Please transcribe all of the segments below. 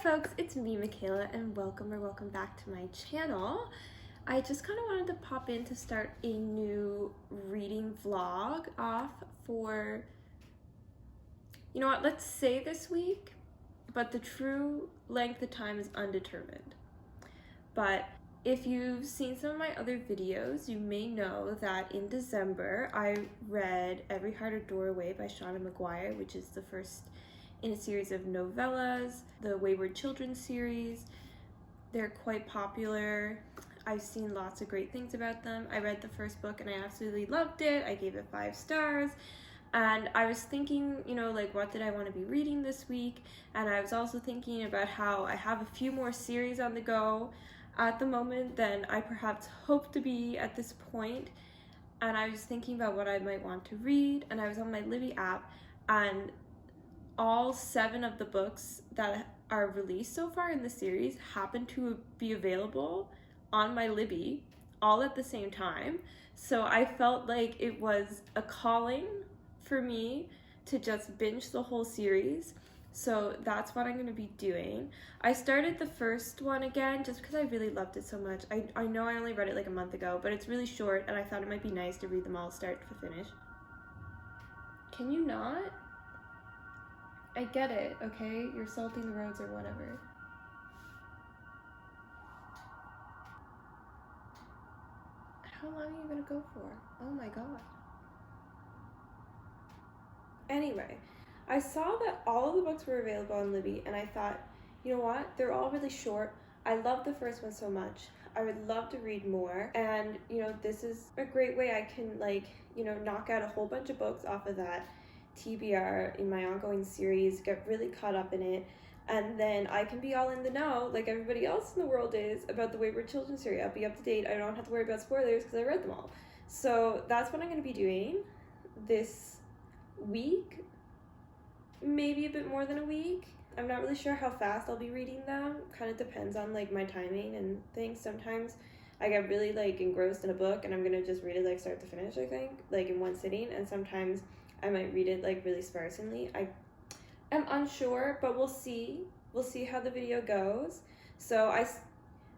folks, it's me, Kayla, and welcome back to my channel. I just kind of wanted to pop in to start a new reading vlog off for, you know what, let's say this week, but the true length of time is undetermined. But if you've seen some of my other videos, you may know that in December I read Every Heart a Doorway by Seanan McGuire, which is the first in a series of novellas, the Wayward Children series. They're quite popular. I've seen lots of great things about them. I read the first book and I absolutely loved it. I gave it 5 stars. And I was thinking, you know, like, what did I want to be reading this week? And I was also thinking about how I have a few more series on the go at the moment than I perhaps hope to be at this point. And I was thinking about what I might want to read, and I was on my Libby app, and all 7 of the books that are released so far in the series happen to be available on my Libby all at the same time. So I felt like it was a calling for me to just binge the whole series. So that's what I'm going to be doing. I started the first one again just because I really loved it so much. I know I only read it like a month ago, but it's really short and I thought it might be nice to read them all start to finish. Can you not? I get it, okay? You're salting the roads or whatever. How long are you gonna go for? Oh my god. Anyway, I saw that all of the books were available on Libby, and I thought, you know what? They're all really short. I love the first one so much. I would love to read more, and, you know, this is a great way I can, like, you know, knock out a whole bunch of books off of that TBR in my ongoing series, get really caught up in it, and then I can be all in the know, like everybody else in the world is, about the Wayward Children series. I'll be up to date. I don't have to worry about spoilers because I read them all. So that's what I'm going to be doing this week, maybe a bit more than a week. I'm not really sure how fast I'll be reading them. Kind of depends on like my timing and things. Sometimes I get really like engrossed in a book and I'm going to just read it like start to finish, I think, like in one sitting, and sometimes I might read it like really sparsely. I am unsure, but we'll see. We'll see how the video goes. So I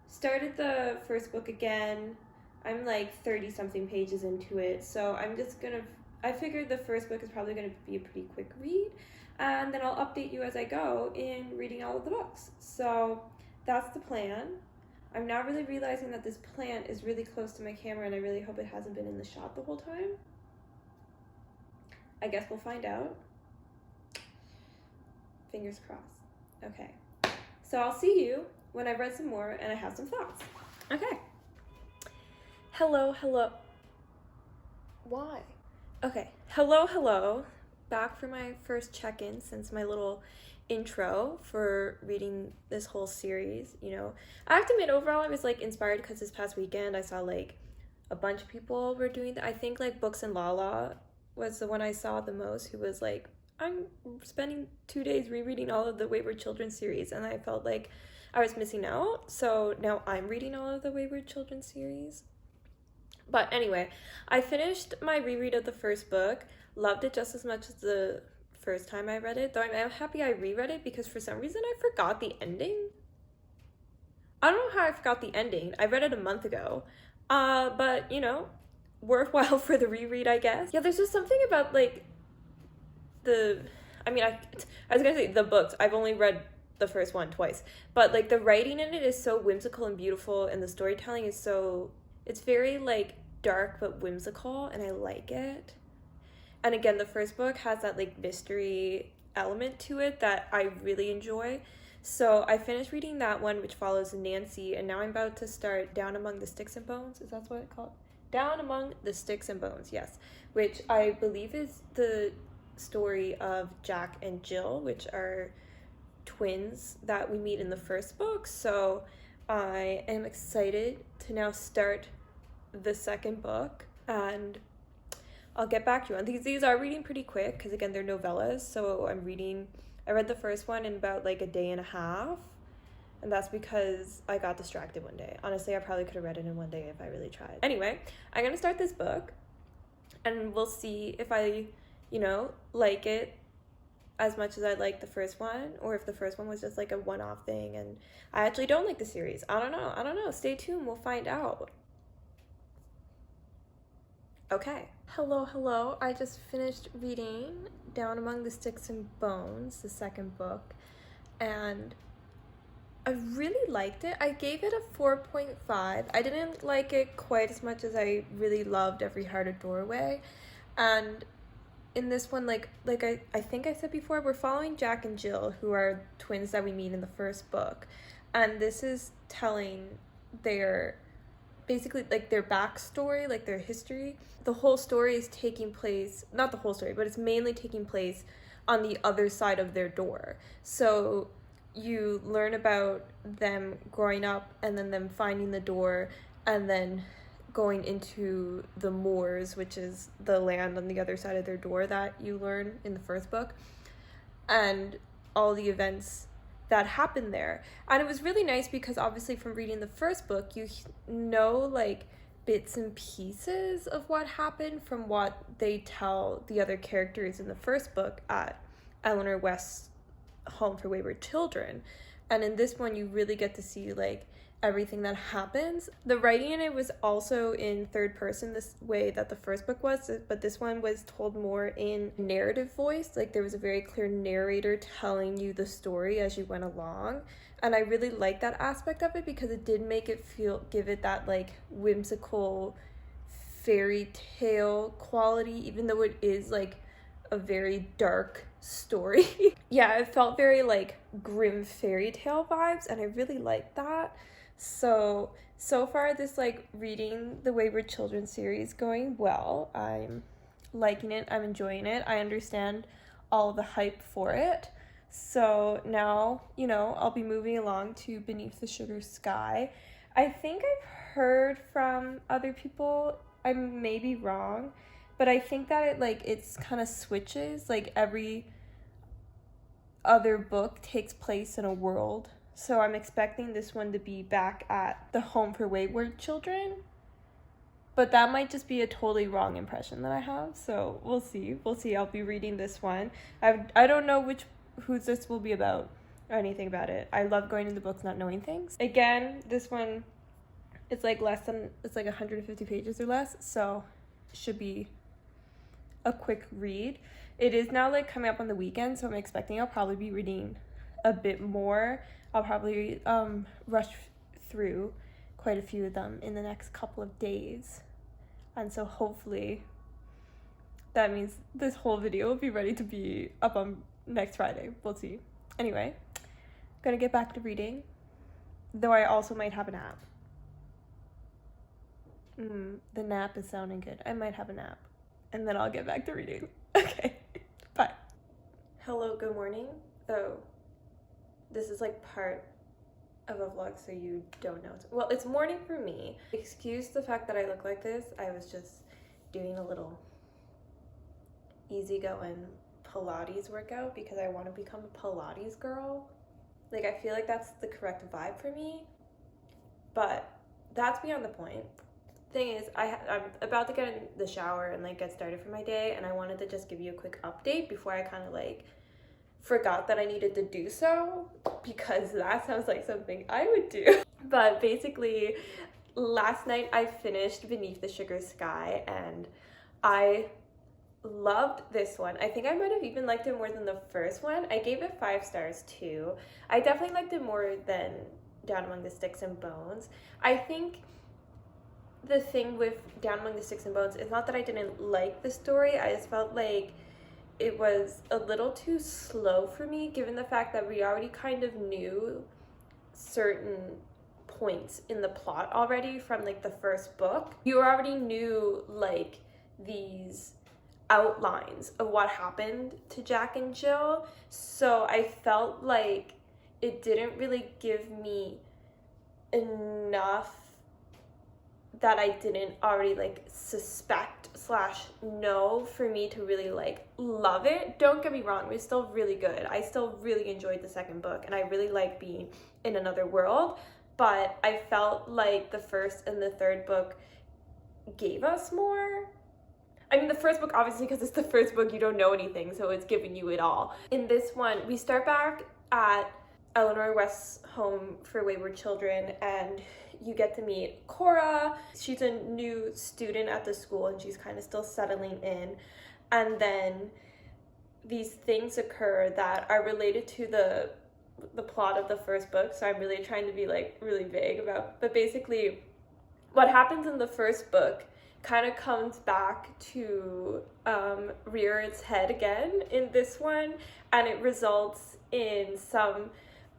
started the first book again. I'm like 30 something pages into it. So I'm just gonna, I figured the first book is probably gonna be a pretty quick read. And then I'll update you as I go in reading all of the books. So that's the plan. I'm now really realizing that this plant is really close to my camera and I really hope it hasn't been in the shot the whole time. I guess we'll find out. Fingers crossed. Okay. So I'll see you when I've read some more and I have some thoughts. Okay. Hello. Why? Okay. Hello. Back for my first check-in since my little intro for reading this whole series, you know. I have to admit, overall I was like inspired because this past weekend I saw like a bunch of people were doing that. I think like Books and Lala was the one I saw the most, who was like, I'm spending 2 days rereading all of the Wayward Children series, and I felt like I was missing out. So now I'm reading all of the Wayward Children series. But anyway, I finished my reread of the first book, loved it just as much as the first time I read it, though I'm happy I reread it because for some reason I forgot the ending. I don't know how I forgot the ending. I read it a month ago, but you know, worthwhile for the reread, I guess. Yeah, there's just something about like I was gonna say the books. I've only read the first one twice, but like the writing in it is so whimsical and beautiful, and the storytelling is it's very like dark but whimsical, and I like it. And again, the first book has that like mystery element to it that I really enjoy. So I finished reading that one, which follows Nancy, and now I'm about to start Down Among the Sticks and Bones. Is that what it's called? Down Among the Sticks and Bones, yes. Which I believe is the story of Jack and Jill, which are twins that we meet in the first book. So I am excited to now start the second book, and I'll get back to you on these. These are reading pretty quick because again, they're novellas. So I read the first one in about like a day and a half. And that's because I got distracted one day. Honestly, I probably could have read it in one day if I really tried. Anyway, I'm going to start this book and we'll see if I, you know, like it as much as I like the first one, or if the first one was just like a one-off thing and I actually don't like the series. I don't know. Stay tuned. We'll find out. Okay. Hello. I just finished reading Down Among the Sticks and Bones, the second book, and I really liked it. I gave it a 4.5. I didn't like it quite as much as I really loved Every Heart a Doorway. And in this one, like I think I said before, we're following Jack and Jill, who are twins that we meet in the first book. And this is telling their, basically, like, their backstory, like their history. The whole story is taking place, not the whole story, but it's mainly taking place on the other side of their door. So you learn about them growing up and then them finding the door and then going into the moors, which is the land on the other side of their door that you learn in the first book, and all the events that happened there. And it was really nice because obviously from reading the first book, you know, like, bits and pieces of what happened from what they tell the other characters in the first book at Eleanor West's home for wayward children. And in this one, you really get to see, like, everything that happens. The writing in it was also in third person, this way that the first book was, but this one was told more in narrative voice. Like, there was a very clear narrator telling you the story as you went along, and I really liked that aspect of it because it did make it give it that, like, whimsical fairy tale quality, even though it is, like, a very dark story. Yeah, it felt very, like, grim fairy tale vibes, and I really liked that. So far, this, like, reading the Wayward Children series going well. I'm liking it. I'm enjoying it. I understand all the hype for it. So now, you know, I'll be moving along to Beneath the Sugar Sky. I think I've heard from other people, I may be wrong, but I think that it's kind of switches. Like, every other book takes place in a world. So I'm expecting this one to be back at the home for wayward children. But that might just be a totally wrong impression that I have. So we'll see. I'll be reading this one. I don't know who this will be about or anything about it. I love going into books not knowing things. Again, this one, it's like 150 pages or less. So it should be a quick read. It is now, like, coming up on the weekend, so I'm expecting I'll probably be reading a bit more. I'll probably rush through quite a few of them in the next couple of days. And so hopefully that means this whole video will be ready to be up on next Friday. We'll see. Anyway, gonna get back to reading, though I also might have a nap. The nap is sounding good. I might have a nap, and then I'll get back to reading. Okay, bye. Hello, good morning. Oh, this is, like, part of a vlog, so you don't know. Well, it's morning for me. Excuse the fact that I look like this. I was just doing a little easygoing Pilates workout because I want to become a Pilates girl. Like, I feel like that's the correct vibe for me, but that's beyond the point. Thing is, I'm about to get in the shower and, like, get started for my day, and I wanted to just give you a quick update before I kind of, like, forgot that I needed to do so, because that sounds like something I would do. But basically, last night I finished Beneath the Sugar Sky, and I loved this one. I think I might have even liked it more than the first one. I gave it 5 stars too. I definitely liked it more than Down Among the Sticks and Bones. I think the thing with Down Among the Sticks and Bones is not that I didn't like the story, I just felt like it was a little too slow for me, given the fact that we already kind of knew certain points in the plot already from, like, the first book. You already knew, like, these outlines of what happened to Jack and Jill, so I felt like it didn't really give me enough that I didn't already, like, suspect / know for me to really, like, love it. Don't get me wrong, it was still really good. I still really enjoyed the second book, and I really like being in another world, but I felt like the first and the third book gave us more. I mean, the first book, obviously, because it's the first book, you don't know anything, so it's giving you it all. In this one, we start back at Eleanor West's home for Wayward Children, and you get to meet Cora. She's a new student at the school, and she's kind of still settling in. And then these things occur that are related to the plot of the first book, so I'm really trying to be like really vague about, but basically what happens in the first book kind of comes back to rear its head again in this one, and it results in some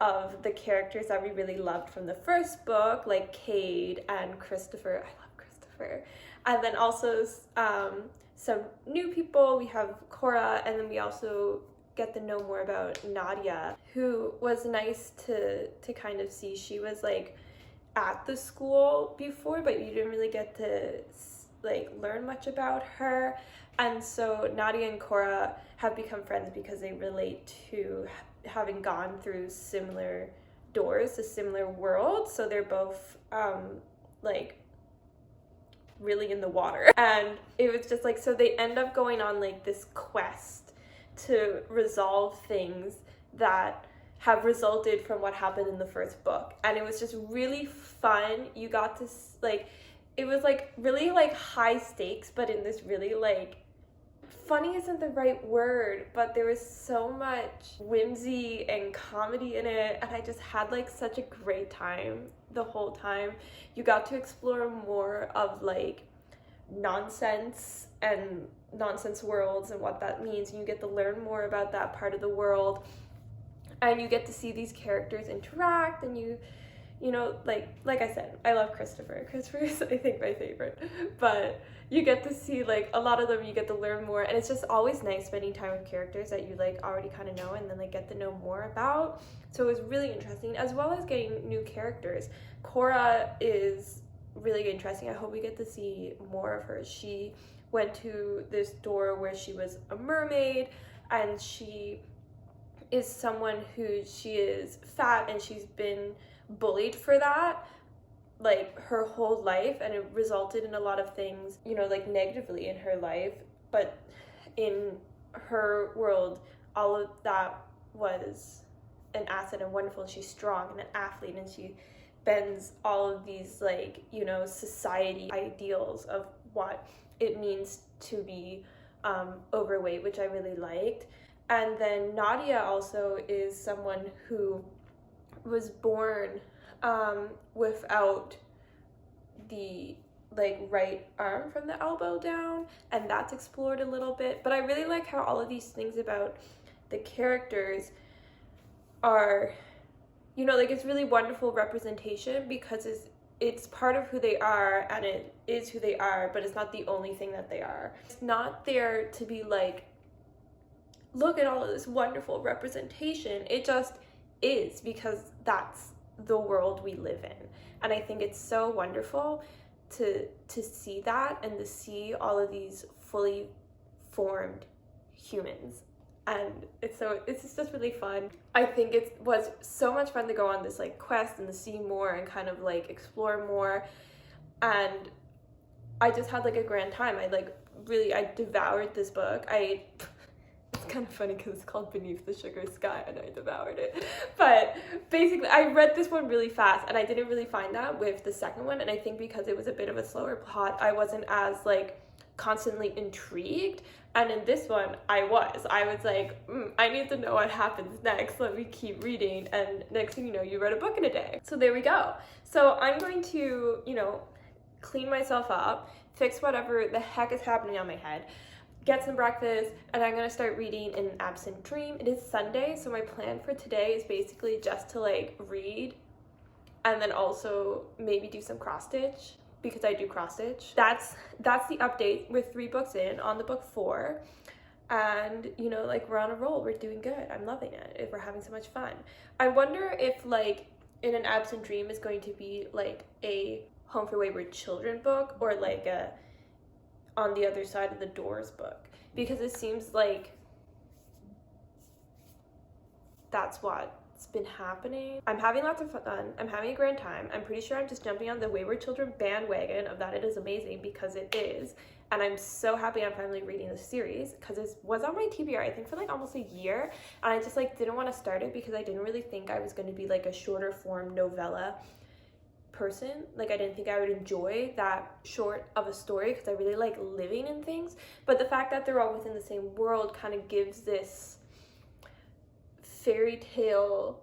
of the characters that we really loved from the first book, like Cade and Christopher. I love Christopher. And then also some new people. We have Cora, and then we also get to know more about Nadia, who was nice to kind of see. She was like at the school before, but you didn't really get to like learn much about her. And so Nadia and Cora have become friends because they relate to having gone through similar doors to similar worlds. So they're both like really in the water. And it was just like, so they end up going on like this quest to resolve things that have resulted from what happened in the first book. And it was just really fun. You got to like, it was like really like high stakes, but in this really like, funny isn't the right word, but there was so much whimsy and comedy in it, and I just had like such a great time the whole time. You got to explore more of like nonsense and nonsense worlds and what that means, and you get to learn more about that part of the world, and you get to see these characters interact, and you know, like I said, I love Christopher. Christopher is, I think, my favorite. But you get to see, like, a lot of them, you get to learn more. And it's just always nice spending time with characters that you, like, already kind of know and then, like, get to know more about. So it was really interesting, as well as getting new characters. Cora is really interesting. I hope we get to see more of her. She went to this door where she was a mermaid, and she is someone who, she is fat, and she's been bullied for that like her whole life, and it resulted in a lot of things, you know, like negatively in her life. But in her world, all of that was an asset and wonderful. She's strong and an athlete, and she bends all of these, like, you know, society ideals of what it means to be overweight, which I really liked. And then Nadia also is someone who was born without the like right arm from the elbow down, and that's explored a little bit. But I really like how all of these things about the characters are, you know, like, it's really wonderful representation, because it's part of who they are, and it is who they are, but it's not the only thing that they are. It's not there to be like, look at all of this wonderful representation. It just is, because that's the world we live in. And I think it's so wonderful to see that, and to see all of these fully formed humans. And it's just really fun. I think it was so much fun to go on this like quest and to see more and kind of like explore more. And I just had like a grand time. I devoured this book. It's kind of funny because it's called Beneath the Sugar Sky, and I devoured it. But basically, I read this one really fast, and I didn't really find that with the second one. And I think because it was a bit of a slower plot, I wasn't as like constantly intrigued. And in this one, I was like, I need to know what happens next. Let me keep reading. And next thing you know, you read a book in a day. So there we go. So I'm going to, you know, clean myself up, fix whatever the heck is happening on my head, get some breakfast, and I'm gonna start reading An Absent Dream. It is Sunday, so my plan for today is basically just to like read, and then also maybe do some cross stitch, because I do cross stitch. That's the update. We're 3 books in, on the book 4, and you know, like, we're on a roll. We're doing good. I'm loving it. We're having so much fun. I wonder if like In An Absent Dream is going to be like a Home for Wayward Children book, or like a On the Other Side of the Doors book, because it seems like that's what what's been happening. I'm having lots of fun. I'm having a grand time. I'm pretty sure I'm just jumping on the Wayward Children bandwagon of that it is amazing, because it is. And I'm so happy I'm finally reading the series, because it was on my TBR, I think, for like almost a year. And I just like didn't want to start it because I didn't really think I was going to be like a shorter form novella person. Like, I didn't think I would enjoy that short of a story, because I really like living in things. But the fact that they're all within the same world kind of gives this fairy tale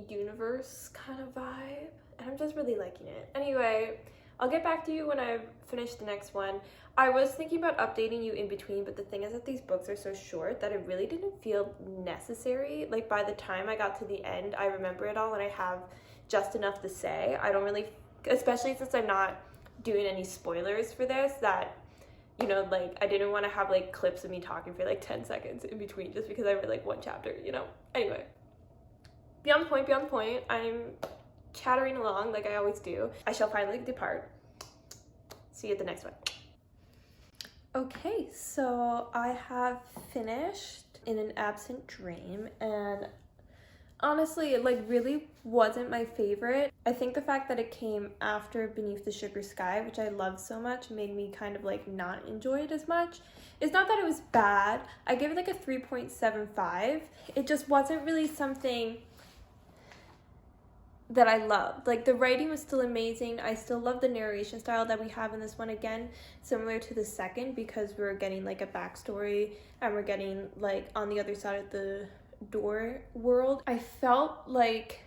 universe kind of vibe, and I'm just really liking it. Anyway, I'll get back to you when I've finished the next one. I was thinking about updating you in between, but the thing is that these books are so short that it really didn't feel necessary. Like, by the time I got to the end, I remember it all and I have just enough to say. I don't really, especially since I'm not doing any spoilers for this, that, you know, like, I didn't want to have like clips of me talking for like 10 seconds in between just because I read like one chapter, you know. Anyway, beyond the point, I'm chattering along like I always do. I shall finally depart. See you at the next one. Okay, so I have finished In an Absent Dream, and honestly, it like really wasn't my favorite. I think the fact that it came after Beneath the Sugar Sky, which I love so much, made me kind of like not enjoy it as much. It's not that it was bad. I give it like a 3.75. It just wasn't really something that I loved. Like, the writing was still amazing. I still love the narration style that we have in this one, again, similar to the second, because we're getting like a backstory and we're getting like on the other side of the door world. I felt like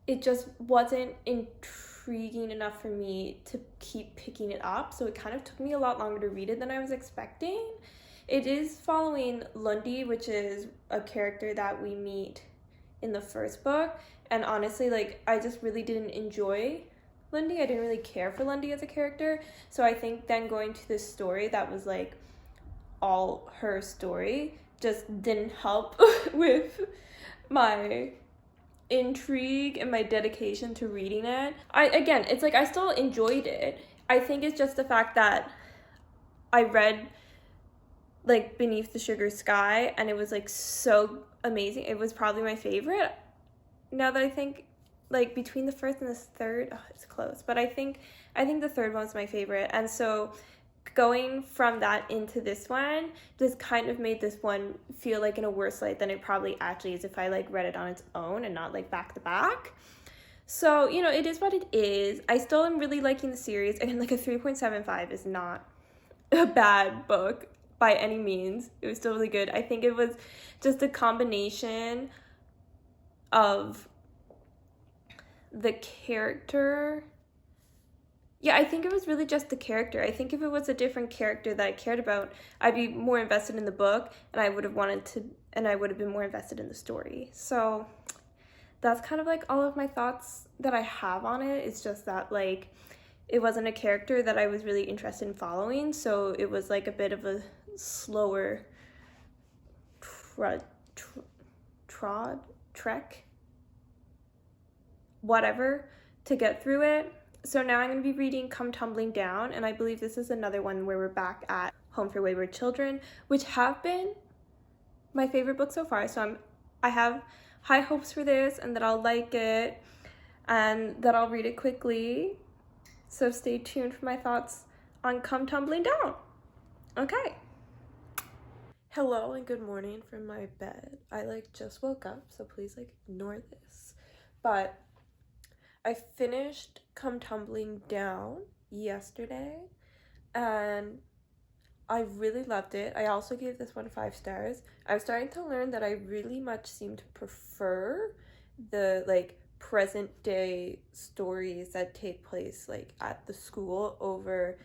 it just wasn't intriguing enough for me to keep picking it up, so it kind of took me a lot longer to read it than I was expecting. It is following Lundy, which is a character that we meet in the first book, and honestly, like, I just really didn't enjoy Lundy. I didn't really care for Lundy as a character, so I think then going to this story that was like all her story just didn't help with my intrigue and my dedication to reading it. Again, it's like I still enjoyed it. I think it's just the fact that I read like Beneath the Sugar Sky and it was like so amazing. It was probably my favorite. Now that I think, like, between the first and the third, it's close, but I think the third one's my favorite. And so going from that into this one just kind of made this one feel like in a worse light than it probably actually is if I like read it on its own and not like back to back. So, you know, it is what it is. I still am really liking the series, and like a 3.75 is not a bad book by any means. It was still really good. I think it was just a combination of the character. Yeah, I think it was really just the character. I think if it was a different character that I cared about, I'd be more invested in the book, and I would have been more invested in the story. So that's kind of like all of my thoughts that I have on it. It's just that, like, it wasn't a character that I was really interested in following, so it was like a bit of a slower trek, whatever, to get through it. So now I'm going to be reading Come Tumbling Down, and I believe this is another one where we're back at Home for Wayward Children, which have been my favorite book so far. So I have high hopes for this, and that I'll like it, and that I'll read it quickly. So stay tuned for my thoughts on Come Tumbling Down. Okay. Hello and good morning from my bed. I like just woke up, so please like ignore this. But I finished Come Tumbling Down yesterday, and I really loved it. I also gave this one 5 stars. I'm starting to learn that I really much seem to prefer the like present day stories that take place like at the school over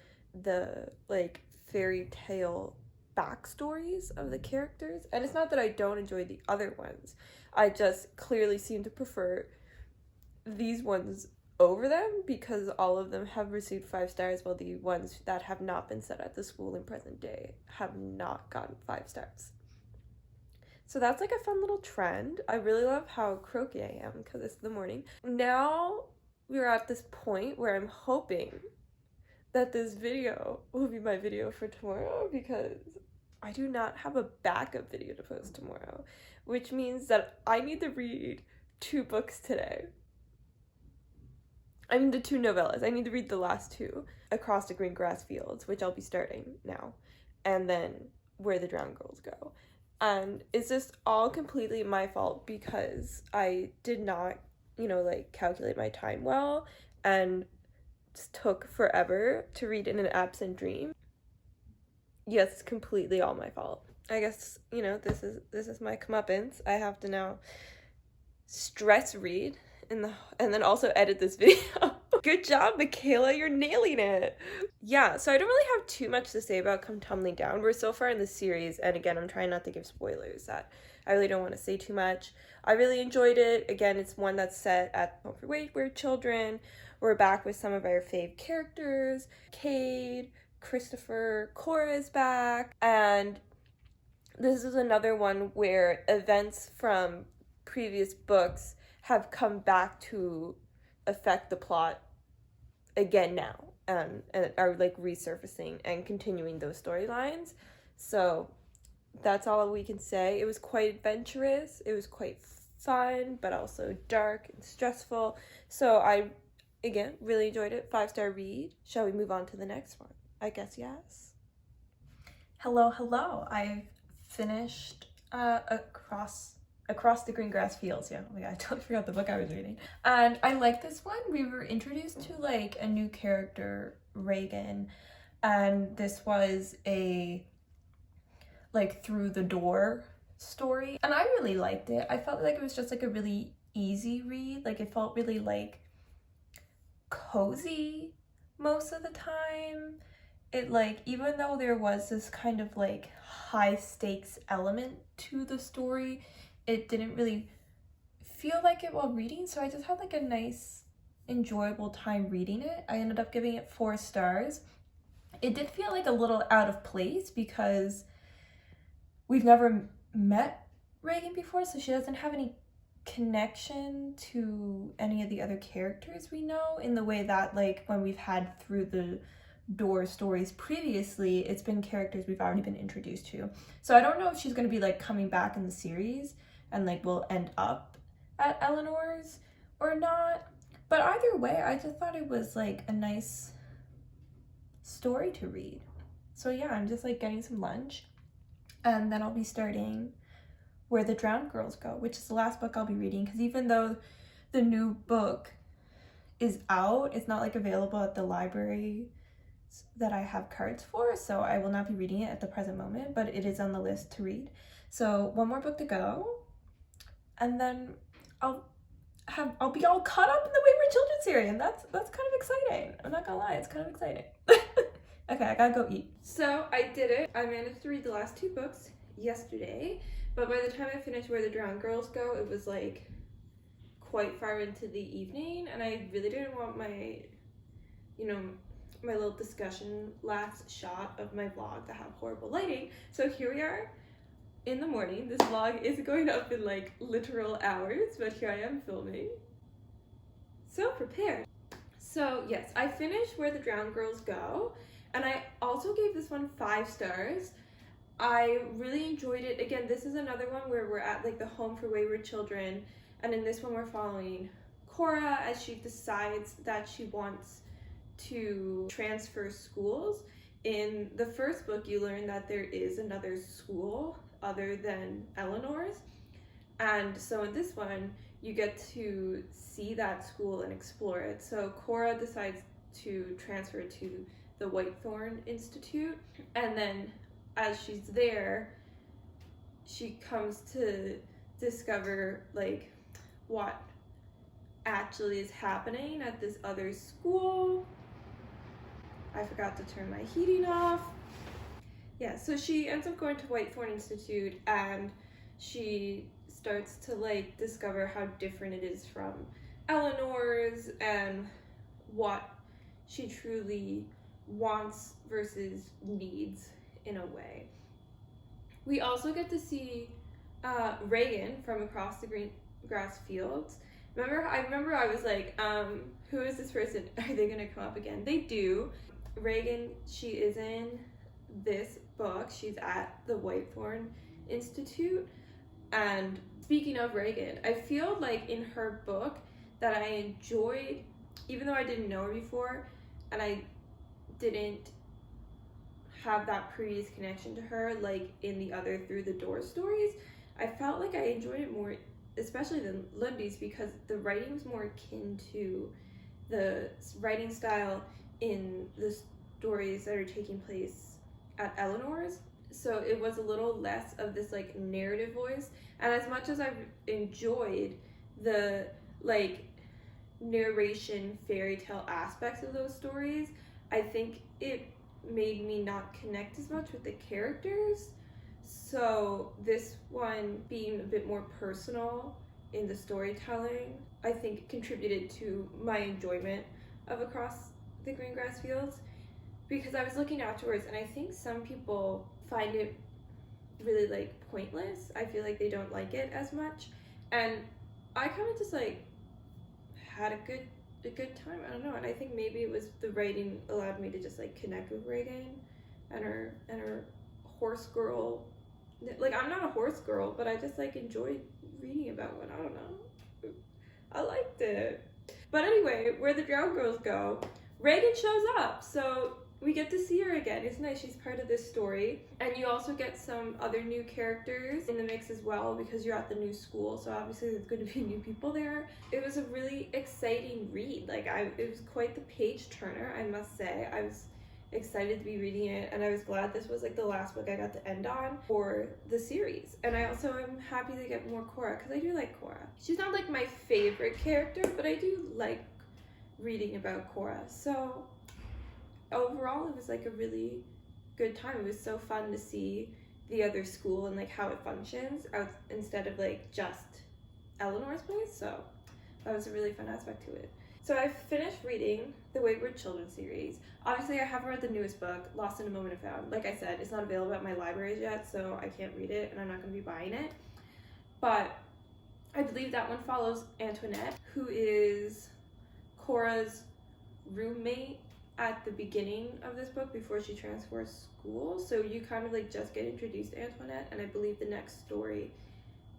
the like fairy tale backstories of the characters. And it's not that I don't enjoy the other ones, I just clearly seem to prefer these ones over them because all of them have received 5 stars, while the ones that have not been set at the school in present day have not gotten 5 stars. So that's like a fun little trend. I really love how croaky I am because it's the morning. Now we're at this point where I'm hoping that this video will be my video for tomorrow, because I do not have a backup video to post tomorrow, which means that I need to read 2 books today. I mean, the 2 novellas. I need to read the last 2, Across the Green Grass Fields, which I'll be starting now, and then Where the Drowned Girls Go. And it's just all completely my fault because I did not, calculate my time well, and just took forever to read In an Absent Dream. Yes, it's completely all my fault. I guess, this is my comeuppance. I have to now stress read and then also edit this video. Good job, Kayla, you're nailing it. Yeah, so I don't really have too much to say about Come Tumbling Down. We're so far in the series, and again, I'm trying not to give spoilers. That I really don't want to say too much. I really enjoyed it. Again, it's one that's set at home for Wayward Children. We're back with some of our fave characters. Cade, Christopher, Cora is back, and this is another one where events from previous books have come back to affect the plot again now, and are like resurfacing and continuing those storylines. So that's all we can say. It was quite adventurous, it was quite fun, but also dark and stressful. So I, again, really enjoyed it. 5-star read. Shall we move on to the next one? I guess yes. Hello. I've finished Across the Green Grass Fields. Yeah, oh my god, I totally forgot the book I was reading. And I like this one. We were introduced to like a new character, Reagan, and this was a like through the door story. And I really liked it. I felt like it was just like a really easy read. Like it felt really like cozy most of the time. It like, even though there was this kind of like high stakes element to the story, it didn't really feel like it while reading, so I just had like a nice, enjoyable time reading it. I ended up giving it 4 stars. It did feel like a little out of place because we've never met Reagan before, so she doesn't have any connection to any of the other characters we know in the way that like when we've had through the door stories previously, it's been characters we've already been introduced to. So I don't know if she's going to be like coming back in the series and like we'll end up at Eleanor's or not. But either way, I just thought it was like a nice story to read. So yeah, I'm just like getting some lunch, and then I'll be starting Where the Drowned Girls Go, which is the last book I'll be reading, because even though the new book is out, it's not like available at the library that I have cards for, so I will not be reading it at the present moment, but it is on the list to read. So 1 more book to go, and then I'll be all caught up in the Wayward Children series, and that's kind of exciting. I'm not gonna lie, it's kind of exciting. Okay, I gotta go eat. So I did it. I managed to read the last 2 books yesterday, but by the time I finished Where the Drowned Girls Go, it was like quite far into the evening, and I really didn't want my, my little discussion last shot of my vlog to have horrible lighting. So here we are in the morning. This vlog is going up in like literal hours, but here I am filming. So prepared. So yes, I finished Where the Drowned Girls Go, and I also gave this one 5 stars. I really enjoyed it. Again, this is another one where we're at like the home for wayward children, and in this one we're following Cora as she decides that she wants to transfer schools. In the first book, you learn that there is another school other than Eleanor's, and so in this one you get to see that school and explore it. So Cora decides to transfer to the Whitethorn Institute, and then as she's there, she comes to discover like what actually is happening at this other school. I forgot to turn my heating off. Yeah, so she ends up going to Whitethorn Institute, and she starts to like discover how different it is from Eleanor's and what she truly wants versus needs in a way. We also get to see Reagan from Across the Green Grass Fields. I remember I was like, who is this person? Are they gonna come up again? They do. Reagan, she is in this book. She's at the Whitethorn Institute. And speaking of Reagan, I feel like in her book that I enjoyed, even though I didn't know her before and I didn't have that previous connection to her like in the other Through the Door stories, I felt like I enjoyed it more, especially than Libby's, because the writing was more akin to the writing style in the stories that are taking place at Eleanor's. So it was a little less of this like narrative voice. And as much as I've enjoyed the like narration fairy tale aspects of those stories, I think it made me not connect as much with the characters. So this one being a bit more personal in the storytelling, I think contributed to my enjoyment of Across the Greengrass Fields, because I was looking afterwards and I think some people find it really like pointless. I feel like they don't like it as much, and I kind of just like had a good time. I don't know, and I think maybe it was the writing allowed me to just like connect with Reagan and her horse girl. Like, I'm not a horse girl, but I just like enjoyed reading about one. I don't know, I liked it. But anyway, where the Drowned Girls go, Reagan shows up, so we get to see her again. It's nice, she's part of this story. And you also get some other new characters in the mix as well, because you're at the new school, so obviously there's going to be new people there. It was a really exciting read. Like, it was quite the page turner, I must say. I was excited to be reading it, and I was glad this was like the last book I got to end on for the series. And I also am happy to get more Cora, because I do like Cora. She's not like my favorite character, but I do like reading about Cora. So overall, it was like a really good time. It was so fun to see the other school and like how it functions instead of like just Eleanor's place. So that was a really fun aspect to it. So I've finished reading the Wayward Children series. Obviously, I haven't read the newest book, Lost in a Moment of Found. Like I said, it's not available at my libraries yet, so I can't read it, and I'm not going to be buying it. But I believe that one follows Antoinette, who is Cora's roommate at the beginning of this book before she transfers school. So you kind of like just get introduced to Antoinette, and I believe the next story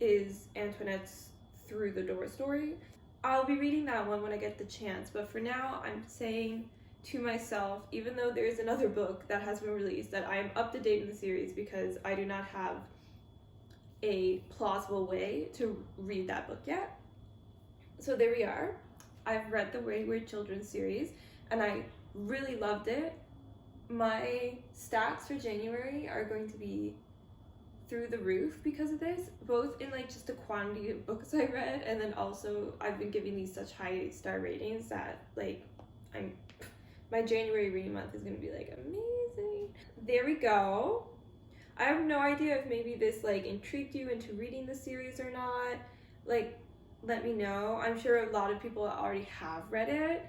is Antoinette's Through the Door story. I'll be reading that one when I get the chance, but for now I'm saying to myself, even though there's another book that has been released, that I am up to date in the series, because I do not have a plausible way to read that book yet. So there we are. I've read the Wayward Children series and I really loved it. My stats for January are going to be through the roof because of this, both in like just the quantity of books I read, and then also I've been giving these such high star ratings that like my January reading month is gonna be like amazing. There we go. I have no idea if maybe this like intrigued you into reading the series or not. Like, let me know. I'm sure a lot of people already have read it.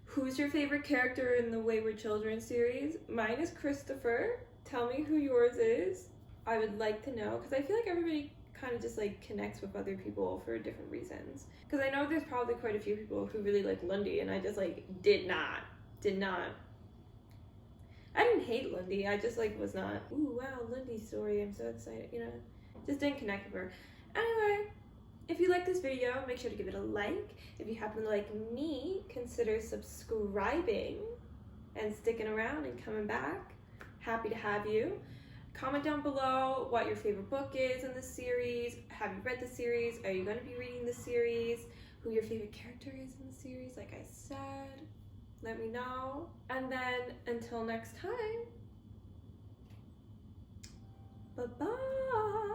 Who's your favorite character in the Wayward Children series? Mine is Christopher. Tell me who yours is. I would like to know, because I feel like everybody kind of just like connects with other people for different reasons. Because I know there's probably quite a few people who really like Lundy, and I just like did not. I didn't hate Lundy, I just like was not, ooh wow, Lundy's story, I'm so excited, you know, just didn't connect with her. Anyway, if you like this video, make sure to give it a like. If you happen to like me, consider subscribing and sticking around and coming back. Happy to have you. Comment down below what your favorite book is in the series. Have you read the series? Are you going to be reading the series? Who your favorite character is in the series, like I said. Let me know. And then until next time, bye-bye.